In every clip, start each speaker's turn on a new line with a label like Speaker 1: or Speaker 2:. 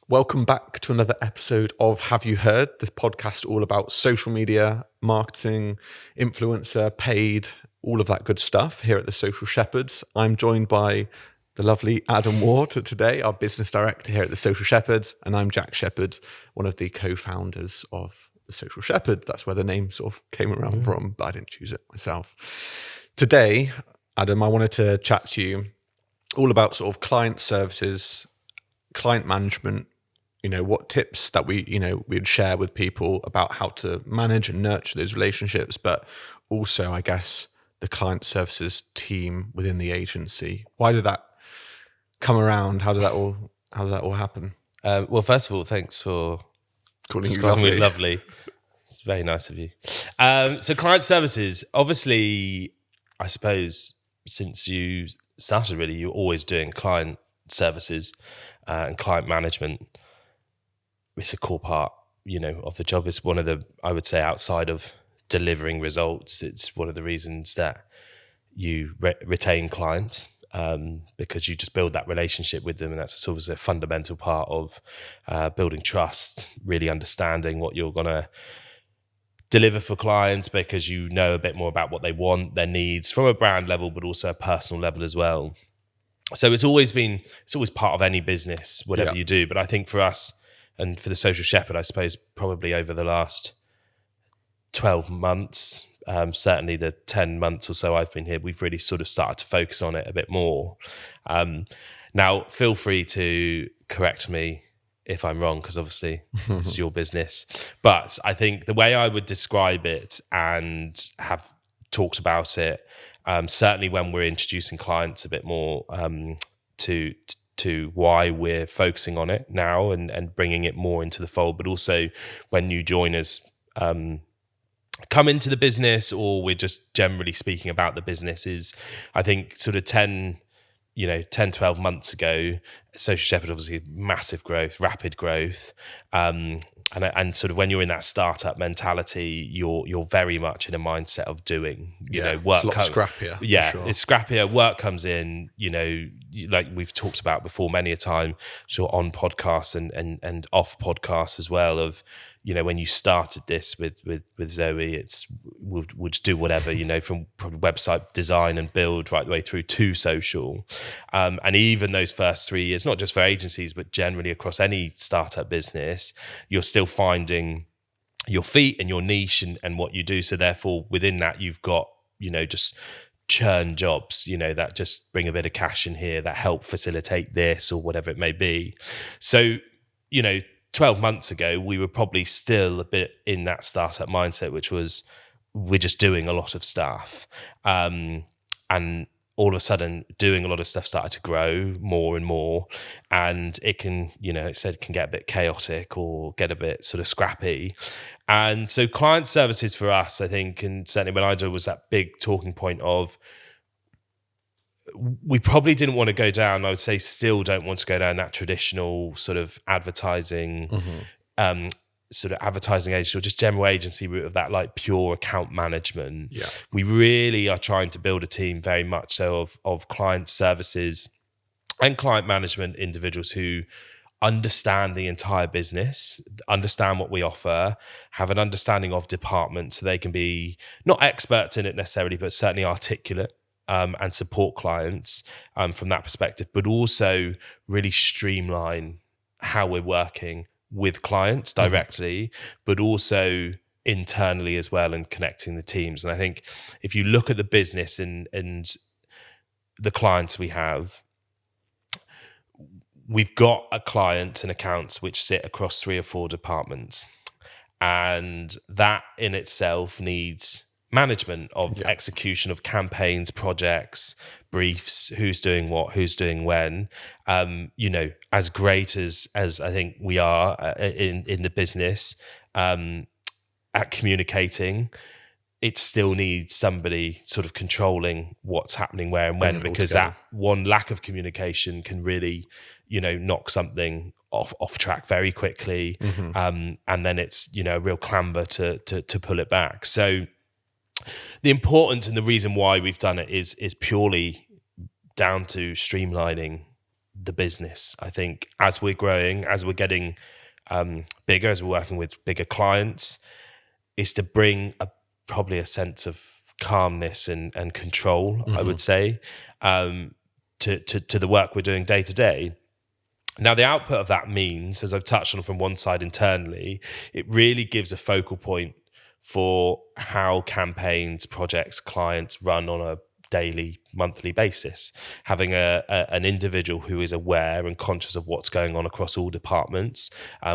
Speaker 1: Welcome back to another episode of Have You Heard? This podcast all about social media, marketing, influencer, paid, all of that good stuff here at the Social Shepherds. I'm joined by the lovely Adam Ward today, our business director here at the Social Shepherds, and I'm Jack Shepherd, one of the co-founders of the Social Shepherd. That's where the name sort of came around from, but I didn't choose it myself. Today, Adam, I wanted to chat to you all about sort of client services, client management, what tips that we'd share with people about how to manage and nurture those relationships, but also, I guess, the client services team within the agency. Why did that come around? How did that all happen?
Speaker 2: Well, first of all, thanks for
Speaker 1: Calling you
Speaker 2: describing
Speaker 1: lovely.
Speaker 2: me lovely. It's very nice of you. So client services, obviously, I suppose since you started really, you're always doing client services and client management. It's a core part, of the job. It's one of the, I would say, outside of delivering results, it's one of the reasons that you retain clients because you just build that relationship with them, and that's sort of a fundamental part of building trust, really understanding what you're going to deliver for clients because you know a bit more about what they want, their needs from a brand level, but also a personal level as well. So it's always part of any business, whatever you do. But I think for us, and for the Social Shepherd, I suppose probably over the last 12 months, certainly the 10 months or so I've been here, we've really sort of started to focus on it a bit more. Now, feel free to correct me if I'm wrong, because obviously it's your business. But I think the way I would describe it and have talked about it, certainly when we're introducing clients a bit more to why we're focusing on it now and bringing it more into the fold, but also when new joiners come into the business, or we're just generally speaking about the businesses. I think sort of 10, 12 months ago, Social Shepherd, obviously massive growth, rapid growth. And sort of when you're in that startup mentality, you're very much in a mindset of doing, work.
Speaker 1: It's a lot scrappier.
Speaker 2: Yeah,
Speaker 1: sure.
Speaker 2: It's scrappier. Work comes in, like we've talked about before many a time, sure, on podcasts and off podcasts as well, of, when you started this with Zoe, it's would do whatever, from probably website design and build right the way through to social. And even those first 3 years, not just for agencies, but generally across any startup business, you're still finding your feet and your niche and what you do. So therefore within that, you've got, just churn jobs, that just bring a bit of cash in here, that help facilitate this or whatever it may be. So, 12 months ago, we were probably still a bit in that startup mindset, which was we're just doing a lot of stuff. And all of a sudden, doing a lot of stuff started to grow more and more. And it can, it can get a bit chaotic or get a bit sort of scrappy. And so client services for us, I think, and certainly when I did, was that big talking point of, we probably didn't want to go down, I would say still don't want to go down that traditional sort of advertising, sort of advertising agency or just general agency route of that, like pure account management.
Speaker 1: Yeah.
Speaker 2: We really are trying to build a team very much so of client services and client management individuals who understand the entire business, understand what we offer, have an understanding of departments so they can be not experts in it necessarily, but certainly articulate. And support clients from that perspective, but also really streamline how we're working with clients directly, but also internally as well, and connecting the teams. And I think if you look at the business and the clients we have, we've got a client and accounts which sit across 3 or 4 departments. And that in itself needs management of execution of campaigns, projects, briefs, who's doing what, who's doing when. As great as I think we are in the business at communicating, it still needs somebody sort of controlling what's happening where and when, because that one lack of communication can really, knock something off track very quickly. And then it's, a real clamber to pull it back. So the importance and the reason why we've done it is purely down to streamlining the business. I think as we're growing, as we're getting bigger, as we're working with bigger clients, is to bring probably a sense of calmness and control, I would say, to the work we're doing day to day. Now, the output of that means, as I've touched on from one side internally, it really gives a focal point for how campaigns, projects, clients run on a daily, monthly basis. Having an individual who is aware and conscious of what's going on across all departments,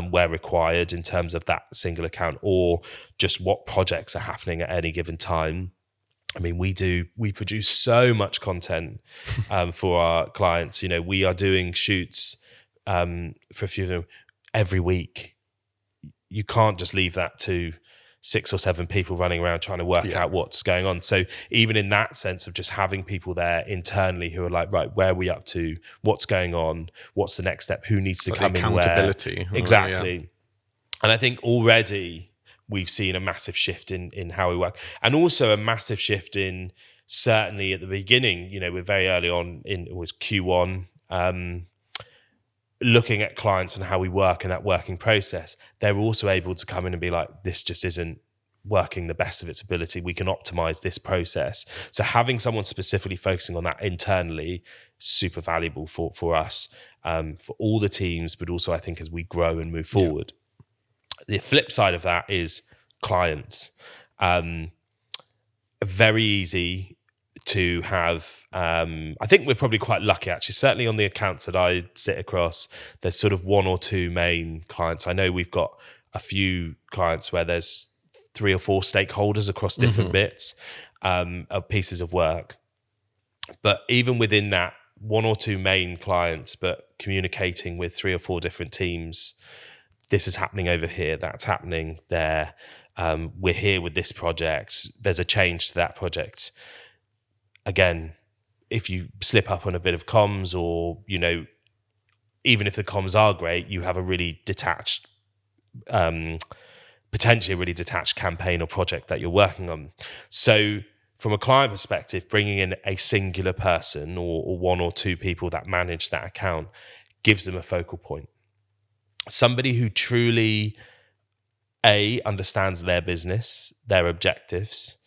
Speaker 2: where required in terms of that single account, or just what projects are happening at any given time. I mean, we produce so much content for our clients. You know, we are doing shoots for a few of them every week. You can't just leave that to 6 or 7 people running around trying to work out what's going on. So even in that sense of just having people there internally who are like, right, where are we up to? What's going on? What's the next step? Who needs to come in where?
Speaker 1: Accountability.
Speaker 2: Exactly.
Speaker 1: Yeah.
Speaker 2: And I think already we've seen a massive shift in how we work, and also a massive shift in, certainly at the beginning, you know, we're very early on in, it was Q1, looking at clients and how we work and that working process. They're also able to come in and be like, this just isn't working the best of its ability. We can optimize this process. So having someone specifically focusing on that internally, super valuable for us, for all the teams, but also I think as we grow and move forward. The flip side of that is clients. Very easy to have, I think we're probably quite lucky actually, certainly on the accounts that I sit across, there's sort of 1 or 2 main clients. I know we've got a few clients where there's 3 or 4 stakeholders across different bits of pieces of work. But even within that 1 or 2 main clients, but communicating with 3 or 4 different teams, this is happening over here, that's happening there. We're here with this project. There's a change to that project. Again, if you slip up on a bit of comms, or, you know, even if the comms are great, you have a really detached, potentially a really detached campaign or project that you're working on. So from a client perspective, bringing in a singular person or 1 or 2 people that manage that account gives them a focal point. Somebody who truly, understands their business, their objectives,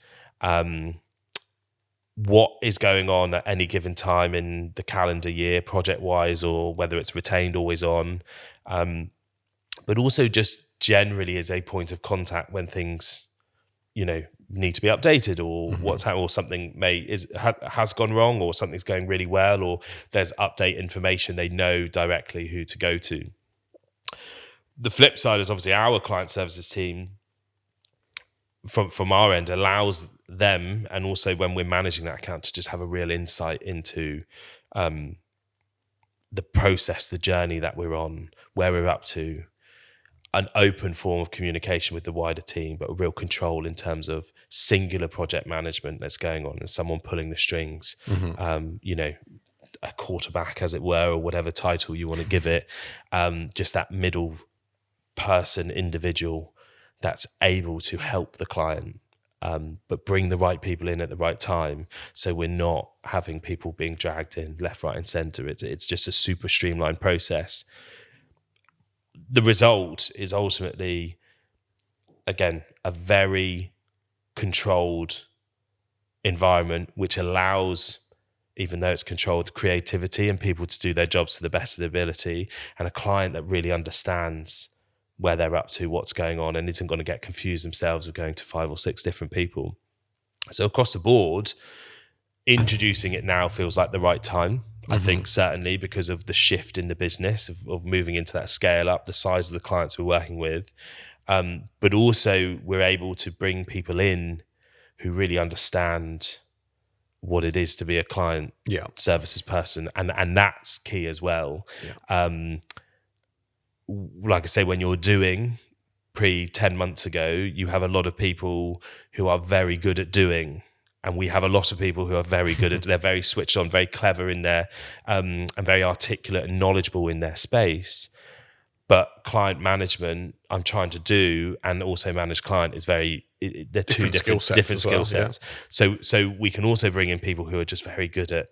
Speaker 2: what is going on at any given time in the calendar year, project-wise, or whether it's retained, always on, but also just generally as a point of contact when things, you know, need to be updated, or what's happening, or something has gone wrong, or something's going really well, or there's update information. They know directly who to go to. The flip side is obviously our client services team, from our end, allows them, and also when we're managing that account, to just have a real insight into the process, the journey that we're on, where we're up to, an open form of communication with the wider team, but a real control in terms of singular project management that's going on, and someone pulling the strings, you know, a quarterback, as it were, or whatever title you want to give it, just that middle person individual that's able to help the client, but bring the right people in at the right time. So we're not having people being dragged in left, right, and center. It's just a super streamlined process. The result is ultimately, again, a very controlled environment, which allows, even though it's controlled, creativity and people to do their jobs to the best of their ability, and a client that really understands where they're up to, what's going on, and isn't going to get confused themselves with going to 5 or 6 different people. So across the board, introducing it now feels like the right time. I think certainly because of the shift in the business of moving into that scale up, the size of the clients we're working with, but also we're able to bring people in who really understand what it is to be a client services person, and that's key as well. Like I say, when you're doing 10 months ago, you have a lot of people who are very good at doing, and we have a lot of people who are very good at, they're very switched on, very clever in their, and very articulate and knowledgeable in their space. But client management, I'm trying to do, and also manage client, is very, they're two different skill sets.
Speaker 1: Yeah.
Speaker 2: So we can also bring in people who are just very good at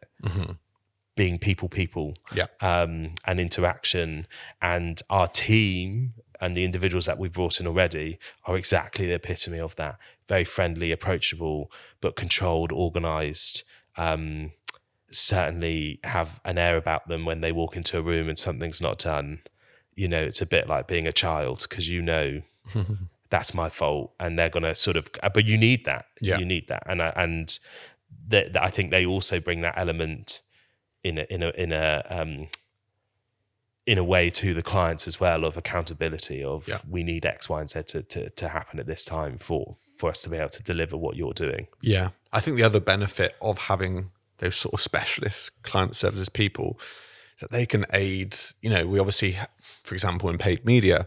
Speaker 2: being people,
Speaker 1: Yeah.
Speaker 2: and interaction. And our team and the individuals that we've brought in already are exactly the epitome of that. Very friendly, approachable, but controlled, organised. Certainly have an air about them when they walk into a room and something's not done. It's a bit like being a child, because that's my fault, and they're gonna sort of. But you need that.
Speaker 1: Yeah.
Speaker 2: You need that, and I think they also bring that element in a way to the clients as well, of accountability, of we need X, Y, and Z to happen at this time for us to be able to deliver what you're doing.
Speaker 1: Yeah. I think the other benefit of having those sort of specialist client services people is that they can aid, we obviously, for example, in paid media,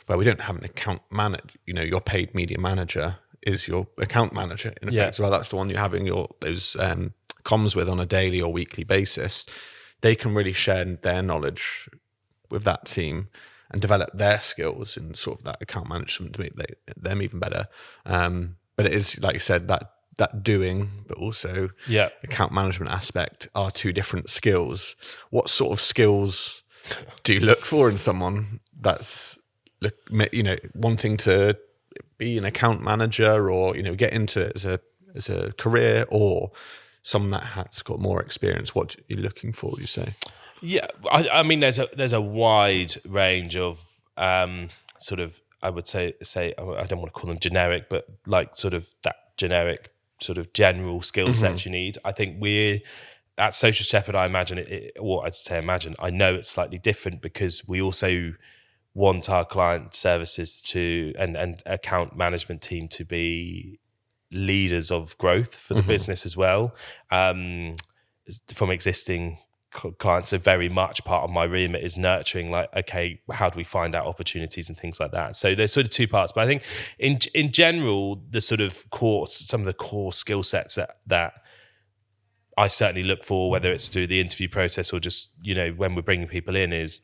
Speaker 1: where we don't have an account manager, your paid media manager is your account manager in effect. Well, that's the one you're having those comms with on a daily or weekly basis. They can really share their knowledge with that team and develop their skills in sort of that account management to make them even better. But it is, like you said, that doing, but also account management aspect are two different skills. What sort of skills do you look for in someone that's, wanting to be an account manager, or, get into it as a career, or someone that has got more experience? What are you looking for, would you say?
Speaker 2: Yeah, I mean, there's a wide range of sort of, I would say I don't want to call them generic, but like sort of that generic sort of general skill sets you need. I think we're at Social Shepherd, I imagine I know it's slightly different, because we also want our client services to and account management team to be leaders of growth for the business as well, from existing clients. So very much part of my remit is nurturing, like, okay, how do we find out opportunities and things like that? So there's sort of two parts, but I think in general, the sort of some of the core skill sets that I certainly look for, whether it's through the interview process or just, when we're bringing people in, is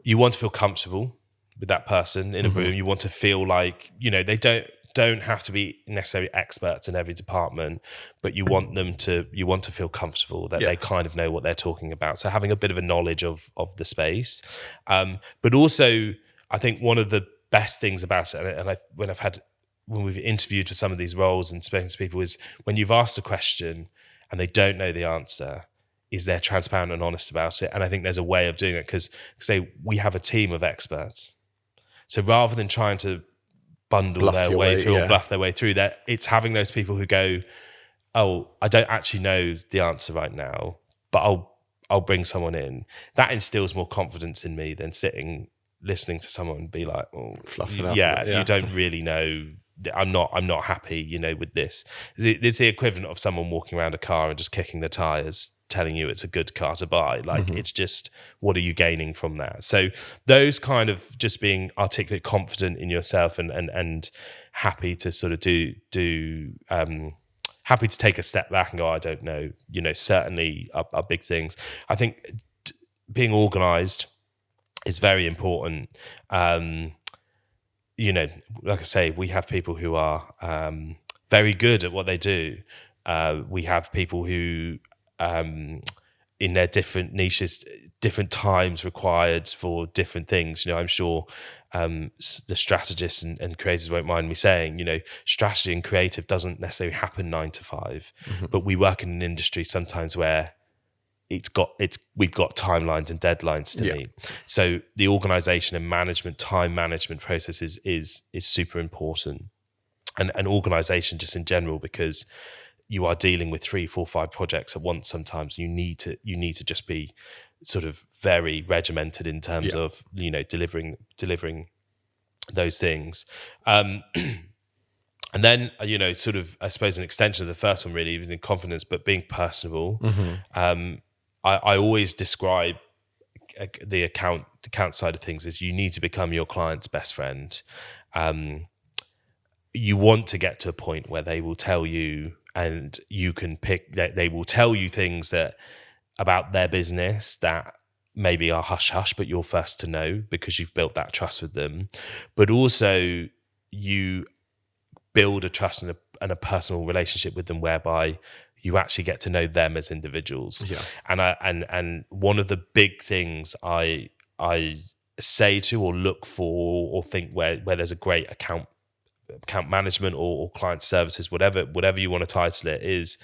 Speaker 2: you want to feel comfortable with that person in a room. You want to feel like, they don't have to be necessarily experts in every department, but you want to feel comfortable that they kind of know what they're talking about. So having a bit of a knowledge of the space. But also, I think one of the best things about it, and when we've interviewed for some of these roles and spoken to people, is when you've asked a question and they don't know the answer, is they're transparent and honest about it. And I think there's a way of doing it, because say we have a team of experts. So rather than trying to bundle
Speaker 1: bluff
Speaker 2: their way through or bluff their way through, that it's having those people who go, oh, I don't actually know the answer right now, but I'll bring someone in. That instills more confidence in me than listening to someone and be like, oh,
Speaker 1: fluffing up.
Speaker 2: You don't really know. I'm not happy, with this. It's the equivalent of someone walking around a car and just kicking the tires, telling you it's a good car to buy. Like, it's just, what are you gaining from that? So those kind of just being articulate, confident in yourself, and happy to sort of do happy to take a step back and go, I don't know, certainly are big things. I think being organized is very important. Like I say, we have people who are very good at what they do. We have people who, in their different niches, different times required for different things. I'm sure the strategists and creators won't mind me saying, strategy and creative doesn't necessarily happen 9 to 5, but we work in an industry sometimes where we've got timelines and deadlines to meet. So the organization and management, time management process is super important, and organization just in general, because you are dealing with 3, 4, 5 projects at once. Sometimes you need to just be sort of very regimented in terms of delivering those things. And then sort of, I suppose, an extension of the first one, really, even in confidence, but being personable. I always describe the account side of things as you need to become your client's best friend. You want to get to a point where they will tell you, and you can pick that they will tell you things that about their business that maybe are hush hush, but you're first to know because you've built that trust with them. But also you build a trust and a personal relationship with them whereby you actually get to know them as individuals.
Speaker 1: Yeah.
Speaker 2: And one of the big things I say to or look for or think where there's a great account management or client services, whatever you want to title it, is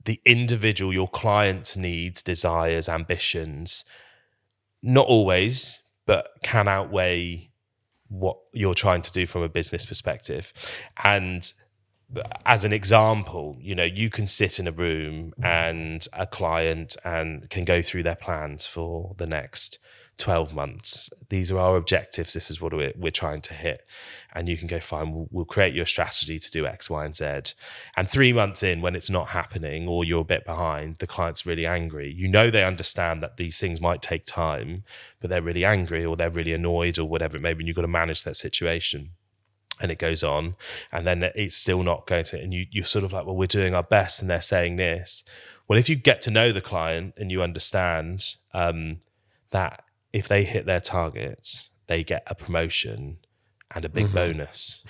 Speaker 2: the individual, your client's needs, desires, ambitions, not always, but can outweigh what you're trying to do from a business perspective. And as an example, you can sit in a room and a client and can go through their plans for the next 12 months. These are our objectives. This is what we're trying to hit. And you can go, fine, we'll create your strategy to do X, Y, and Z. And 3 months in, when it's not happening or you're a bit behind, the client's really angry. They understand that these things might take time, but they're really angry or they're really annoyed or whatever it may be, and you've got to manage that situation. And it goes on, and then it's still not going to, and you're sort of like, well, we're doing our best, and they're saying this. Well, if you get to know the client and you understand that if they hit their targets, they get a promotion and a big bonus,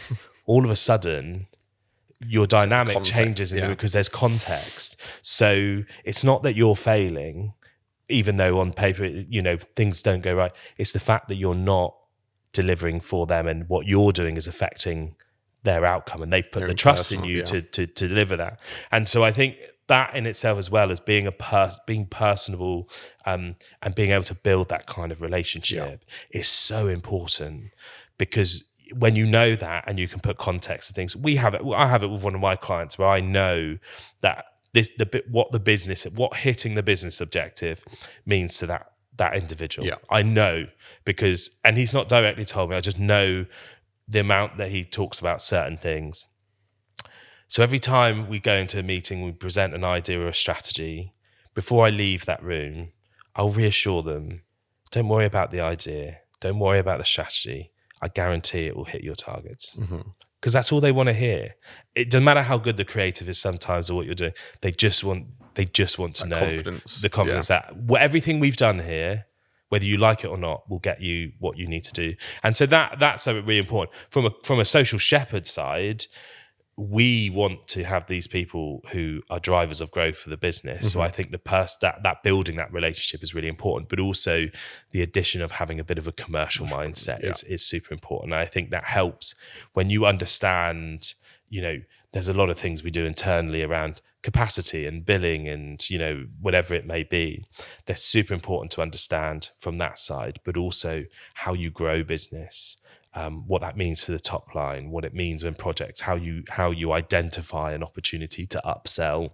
Speaker 2: all of a sudden, your dynamic changes because there's context. So it's not that you're failing, even though on paper, things don't go right. It's the fact that you're not delivering for them, and what you're doing is affecting their outcome, and they've put the trust in you to deliver that. And so I think that in itself, as well as being being personable and being able to build that kind of relationship is so important, because when you know that and you can put context to things, I have it with one of my clients where I know that what hitting the business objective means to that individual. Yeah. I know because, and he's not directly told me, I just know the amount that he talks about certain things. So every time we go into a meeting, we present an idea or a strategy, before I leave that room, I'll reassure them, don't worry about the idea, don't worry about the strategy. I guarantee it will hit your targets. Because that's all they want to hear. It doesn't matter how good the creative is sometimes or what you're doing. They just want to know the confidence that everything we've done here, whether you like it or not, will get you what you need to do. And so that's really important. From a social shepherd side, we want to have these people who are drivers of growth for the business. So I think that building that relationship is really important, but also the addition of having a bit of a commercial mindset is super important. And I think that helps when you understand, there's a lot of things we do internally around capacity and billing and, whatever it may be. They're super important to understand from that side, but also how you grow business. What that means to the top line, what it means when projects, how you identify an opportunity to upsell.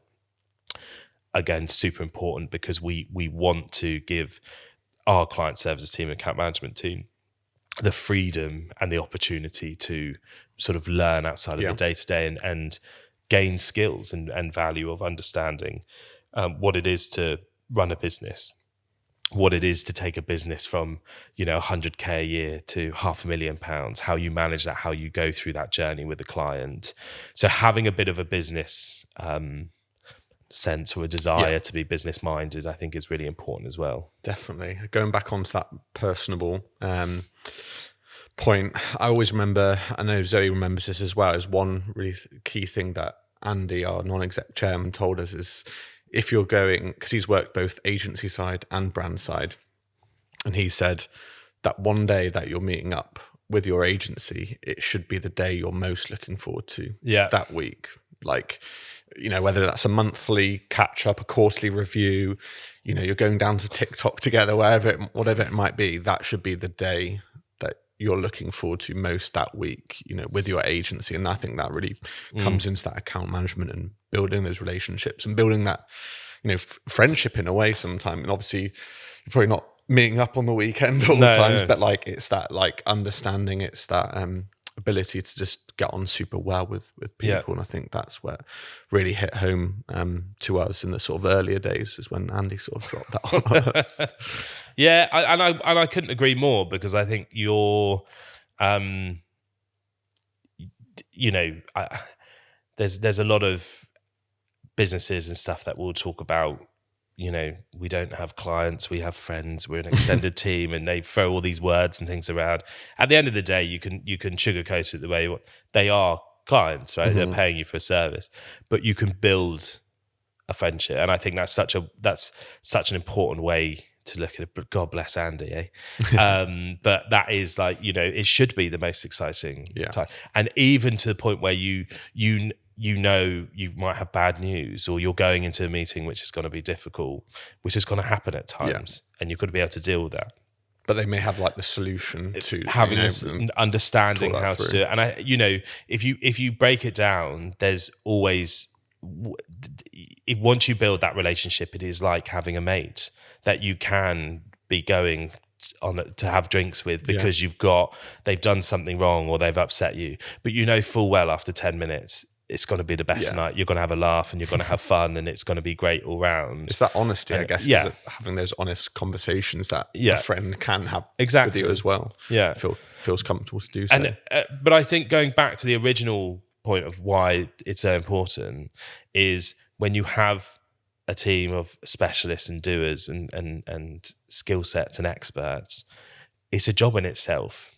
Speaker 2: Again, super important, because we want to give our client services team, account management team, the freedom and the opportunity to sort of learn outside of the day-to-day and gain skills and value of understanding what it is to run a business, what it is to take a business from 100k a year to £500,000, how you manage that, how you go through that journey with the client. So having a bit of a business sense or a desire to be business minded, I think is really important as well.
Speaker 1: Definitely. Going back onto that personable point, I always remember, I know Zoe remembers this as well, is one really key thing that Andy, our non-exec chairman, told us is, if you're going, because he's worked both agency side and brand side, and he said that one day that you're meeting up with your agency, it should be the day you're most looking forward to that week. Like, whether that's a monthly catch up, a quarterly review, you're going down to TikTok together, whatever it might be, that should be the day that you're looking forward to most that week, with your agency. And I think that really comes into that account management and building those relationships and building that, friendship in a way sometimes. And obviously you're probably not meeting up on the weekend all the times, but like, it's that like understanding, it's that ability to just get on super well with people. And I think that's where really hit home to us in the sort of earlier days, is when Andy sort of dropped that on us.
Speaker 2: Yeah, I couldn't agree more, because I think you're, there's a lot of businesses and stuff that will talk about, we don't have clients, we have friends, we're an extended team, and they throw all these words and things around. At the end of the day, you can sugarcoat it the way you want. They are clients, right? They're paying you for a service, but you can build a friendship. And I think that's such an important way to look at it. But God bless Andy, eh? But that is like, it should be the most exciting time. And even to the point where you might have bad news, or you're going into a meeting which is going to be difficult, which is going to happen at times, and you've got to be able to deal with that.
Speaker 1: But they may have like the solution to
Speaker 2: having this understanding how to do it. And if you break it down, there's always, once you build that relationship, it is like having a mate that you can be going on to have drinks with, because they've done something wrong or they've upset you, but full well after 10 minutes it's going to be the best night. You're going to have a laugh and you're going to have fun, and it's going to be great all round.
Speaker 1: It's that honesty, I guess. Yeah. Having those honest conversations that a friend can have with you as well.
Speaker 2: Yeah.
Speaker 1: Feels comfortable to do so.
Speaker 2: And, but I think going back to the original point of why it's so important is when you have a team of specialists and doers and skill sets and experts, it's a job in itself.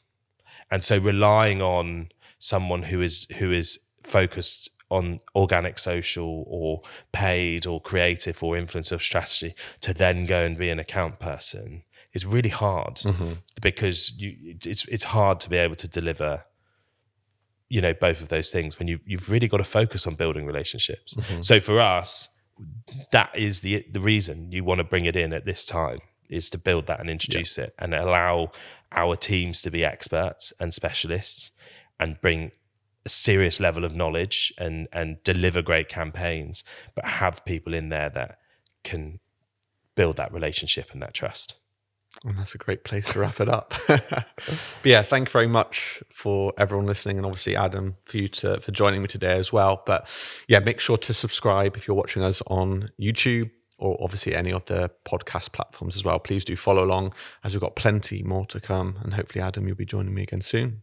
Speaker 2: And so relying on someone who is focused on organic social or paid or creative or influencer strategy to then go and be an account person is really hard, because it's hard to be able to deliver both of those things when you've really got to focus on building relationships. So for us, that is the reason you want to bring it in at this time, is to build that and introduce it and allow our teams to be experts and specialists and bring a serious level of knowledge and deliver great campaigns, but have people in there that can build that relationship and that trust.
Speaker 1: And that's a great place to wrap it up. But yeah, thank you very much for everyone listening, and obviously Adam for joining me today as well. But yeah, make sure to subscribe if you're watching us on YouTube, or obviously any of the podcast platforms as well. Please do follow along, as we've got plenty more to come, and hopefully Adam, you'll be joining me again soon.